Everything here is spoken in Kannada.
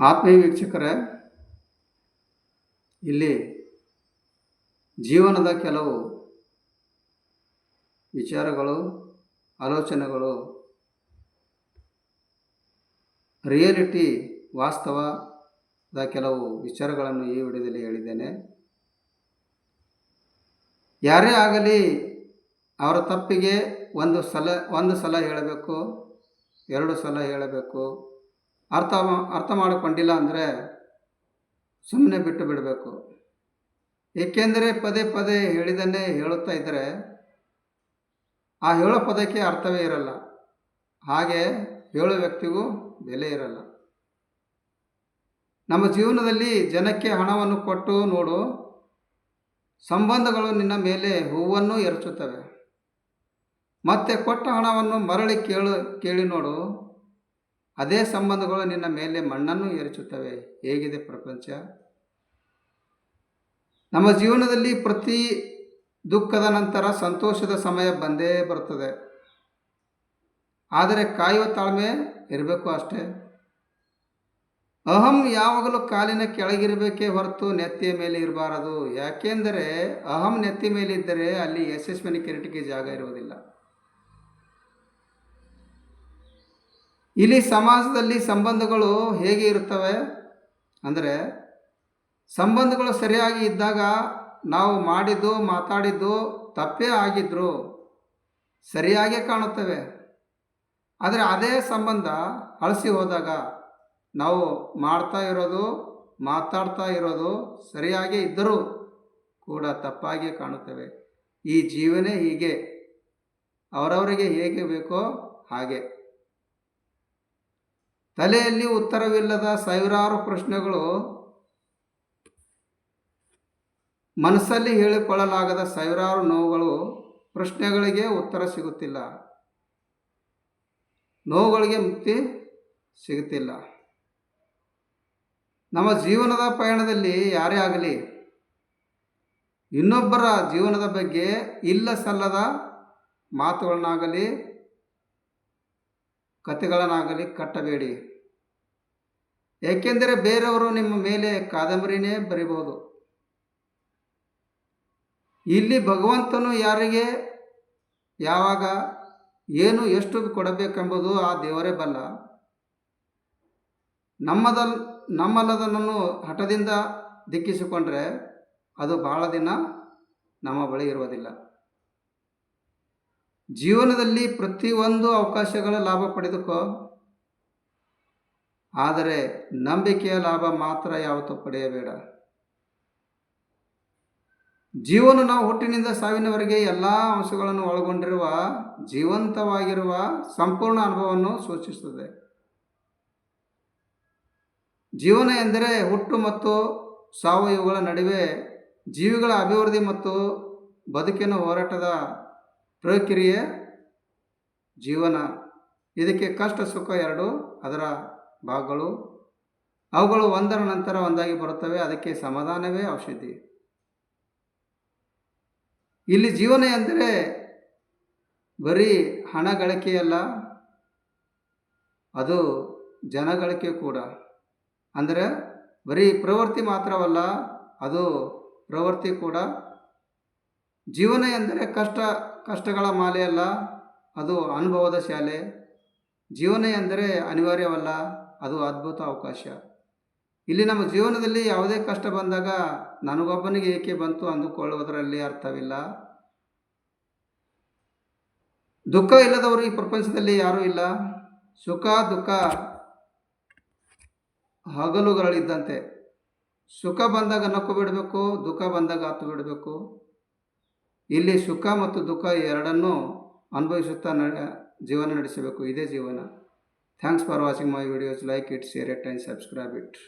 ಆತ್ಮೀಯ ವೀಕ್ಷಕರೇ, ಇಲ್ಲಿ ಜೀವನದ ಕೆಲವು ವಿಚಾರಗಳು, ಆಲೋಚನೆಗಳು, ರಿಯಾಲಿಟಿ ವಾಸ್ತವದ ಕೆಲವು ವಿಚಾರಗಳನ್ನು ಈ ವಿಡಿಯೋದಲ್ಲಿ ಹೇಳಿದ್ದೇನೆ. ಯಾರೇ ಆಗಲಿ ಅವರ ತಪ್ಪಿಗೆ ಒಂದು ಸಲ ಹೇಳಬೇಕು, 2 ಸಲ ಹೇಳಬೇಕು. ಅರ್ಥ ಮಾಡಿಕೊಂಡಿಲ್ಲ ಅಂದರೆ ಸುಮ್ಮನೆ ಬಿಟ್ಟು ಬಿಡಬೇಕು. ಏಕೆಂದರೆ ಪದೇ ಪದೇ ಹೇಳಿದನ್ನೇ ಹೇಳುತ್ತಾ ಇದ್ದರೆ ಆ ಹೇಳೋ ಪದಕ್ಕೆ ಅರ್ಥವೇ ಇರಲ್ಲ, ಹಾಗೆ ಹೇಳೋ ವ್ಯಕ್ತಿಗೂ ಬೆಲೆ ಇರಲ್ಲ. ನಮ್ಮ ಜೀವನದಲ್ಲಿ ಜನಕ್ಕೆ ಹಣವನ್ನು ಕೊಟ್ಟು ನೋಡು, ಸಂಬಂಧಗಳು ನಿನ್ನ ಮೇಲೆ ಹೂವನ್ನು ಎರಚುತ್ತವೆ. ಮತ್ತೆ ಕೊಟ್ಟ ಹಣವನ್ನು ಮರಳಿ ಕೇಳಿ ನೋಡು, ಅದೇ ಸಂಬಂಧಗಳು ನಿನ್ನ ಮೇಲೆ ಮಣ್ಣನ್ನು ಎರಚುತ್ತವೆ. ಹೇಗಿದೆ ಪ್ರಪಂಚ? ನಮ್ಮ ಜೀವನದಲ್ಲಿ ಪ್ರತಿ ದುಃಖದ ನಂತರ ಸಂತೋಷದ ಸಮಯ ಬಂದೇ ಬರುತ್ತದೆ. ಆದರೆ ಕಾಯುವ ತಾಳ್ಮೆ ಇರಬೇಕು ಅಷ್ಟೇ. ಅಹಂ ಯಾವಾಗಲೂ ಕಾಲಿನ ಕೆಳಗಿರಬೇಕೇ ಹೊರತು ನೆತ್ತಿಯ ಮೇಲೆ ಇರಬಾರದು. ಯಾಕೆಂದರೆ ಅಹಂ ನೆತ್ತಿ ಮೇಲೆ ಇದ್ದರೆ ಅಲ್ಲಿ ಯಶಸ್ವಿನಿ ಕಿರೀಟಕ್ಕೆ ಜಾಗ ಇರುವುದಿಲ್ಲ. ಇಲ್ಲಿ ಸಮಾಜದಲ್ಲಿ ಸಂಬಂಧಗಳು ಹೇಗೆ ಇರುತ್ತವೆ ಅಂದರೆ, ಸಂಬಂಧಗಳು ಸರಿಯಾಗಿ ಇದ್ದಾಗ ನಾವು ಮಾಡಿದ್ದು ಮಾತಾಡಿದ್ದು ತಪ್ಪೇ ಆಗಿದ್ರು ಸರಿಯಾಗೇ ಕಾಣುತ್ತವೆ. ಆದರೆ ಅದೇ ಸಂಬಂಧ ಅಳಿಸಿ ಹೋದಾಗ ನಾವು ಮಾಡ್ತಾ ಇರೋದು ಮಾತಾಡ್ತಾ ಇರೋದು ಸರಿಯಾಗೇ ಇದ್ದರೂ ಕೂಡ ತಪ್ಪಾಗಿ ಕಾಣುತ್ತವೆ. ಈ ಜೀವನೇ ಹೀಗೆ, ಅವರವರಿಗೆ ಹೇಗೆ ಬೇಕೋ ಹಾಗೆ. ತಲೆಯಲ್ಲಿ ಉತ್ತರವಿಲ್ಲದ ಸಾವಿರಾರು ಪ್ರಶ್ನೆಗಳು, ಮನಸ್ಸಲ್ಲಿ ಹೇಳಿಕೊಳ್ಳಲಾಗದ ಸಾವಿರಾರು ನೋವುಗಳು. ಪ್ರಶ್ನೆಗಳಿಗೆ ಉತ್ತರ ಸಿಗುತ್ತಿಲ್ಲ, ನೋವುಗಳಿಗೆ ಮುಕ್ತಿ ಸಿಗುತ್ತಿಲ್ಲ. ನಮ್ಮ ಜೀವನದ ಪಯಣದಲ್ಲಿ ಯಾರೇ ಆಗಲಿ ಇನ್ನೊಬ್ಬರ ಜೀವನದ ಬಗ್ಗೆ ಇಲ್ಲ ಸಲ್ಲದ ಮಾತುಗಳನ್ನಾಗಲಿ ಕಥೆಗಳನ್ನಾಗಲಿ ಕಟ್ಟಬೇಡಿ. ಏಕೆಂದರೆ ಬೇರೆಯವರು ನಿಮ್ಮ ಮೇಲೆ ಕಾದಂಬರಿನೇ ಬರೀಬಹುದು. ಇಲ್ಲಿ ಭಗವಂತನು ಯಾರಿಗೆ ಯಾವಾಗ ಏನು ಎಷ್ಟು ಕೊಡಬೇಕೆಂಬುದು ಆ ದೇವರೇ ಬಲ್ಲ. ನಮ್ಮಲ್ಲದನ್ನು ಹಠದಿಂದ ದಿಕ್ಕಿಸಿಕೊಂಡ್ರೆ ಅದು ಬಹಳ ದಿನ ನಮ್ಮ ಬಳಿ ಇರುವುದಿಲ್ಲ. ಜೀವನದಲ್ಲಿ ಪ್ರತಿಯೊಂದು ಅವಕಾಶಗಳ ಲಾಭ ಪಡೆದುಕೋ, ಆದರೆ ನಂಬಿಕೆಯ ಲಾಭ ಮಾತ್ರ ಯಾವತ್ತೂ ಪಡೆಯಬೇಡ. ಜೀವನ ನಾವು ಹುಟ್ಟಿನಿಂದ ಸಾವಿನವರೆಗೆ ಎಲ್ಲ ಅಂಶಗಳನ್ನು ಒಳಗೊಂಡಿರುವ ಜೀವಂತವಾಗಿರುವ ಸಂಪೂರ್ಣ ಅನುಭವವನ್ನು ಸೂಚಿಸುತ್ತದೆ. ಜೀವನ ಎಂದರೆ ಹುಟ್ಟು ಮತ್ತು ಸಾವು, ಇವುಗಳ ನಡುವೆ ಜೀವಿಗಳ ಅಭಿವೃದ್ಧಿ ಮತ್ತು ಬದುಕಿನ ಹೋರಾಟದ ಪ್ರಕ್ರಿಯೆ ಜೀವನ. ಇದಕ್ಕೆ ಕಷ್ಟ ಸುಖ ಎರಡು ಅದರ ಭಾಗಗಳು. ಅವುಗಳು ಒಂದರ ನಂತರ ಒಂದಾಗಿ ಬರುತ್ತವೆ. ಅದಕ್ಕೆ ಸಮಾಧಾನವೇ ಔಷಧಿ. ಇಲ್ಲಿ ಜೀವನ ಎಂದರೆ ಬರೀ ಹಣ ಗಳಿಕೆಯಲ್ಲ, ಅದು ಜನಗಳಿಕೆ ಕೂಡ. ಅಂದರೆ ಬರೀ ಪ್ರವೃತ್ತಿ ಮಾತ್ರವಲ್ಲ, ಅದು ಪ್ರವೃತ್ತಿ ಕೂಡ. ಜೀವನ ಎಂದರೆ ಕಷ್ಟಗಳ ಮಾಲೆಯಲ್ಲ, ಅದು ಅನುಭವದ ಶಾಲೆ. ಜೀವನ ಎಂದರೆ ಅನಿವಾರ್ಯವಲ್ಲ, ಅದು ಅದ್ಭುತ ಅವಕಾಶ. ಇಲ್ಲಿ ನಮ್ಮ ಜೀವನದಲ್ಲಿ ಯಾವುದೇ ಕಷ್ಟ ಬಂದಾಗ ನನಗೊಬ್ಬನಿಗೆ ಏಕೆ ಬಂತು ಅಂದುಕೊಳ್ಳುವುದರಲ್ಲಿ ಅರ್ಥವಿಲ್ಲ. ದುಃಖ ಇಲ್ಲದವರು ಈ ಪ್ರಪಂಚದಲ್ಲಿ ಯಾರೂ ಇಲ್ಲ. ಸುಖ ದುಃಖ ಹಗಲುಗಳಿದ್ದಂತೆ. ಸುಖ ಬಂದಾಗ ನಕ್ಕು ಬಿಡಬೇಕು, ದುಃಖ ಬಂದಾಗ ಹತ್ತು ಬಿಡಬೇಕು. ಇಲ್ಲಿ ಸುಖ ಮತ್ತು ದುಃಖ ಎರಡನ್ನೂ ಅನುಭವಿಸುತ್ತಾ ಜೀವನ ನಡೆಸಬೇಕು. ಇದೇ ಜೀವನ. Thanks for watching my videos. Like it, share it and subscribe it.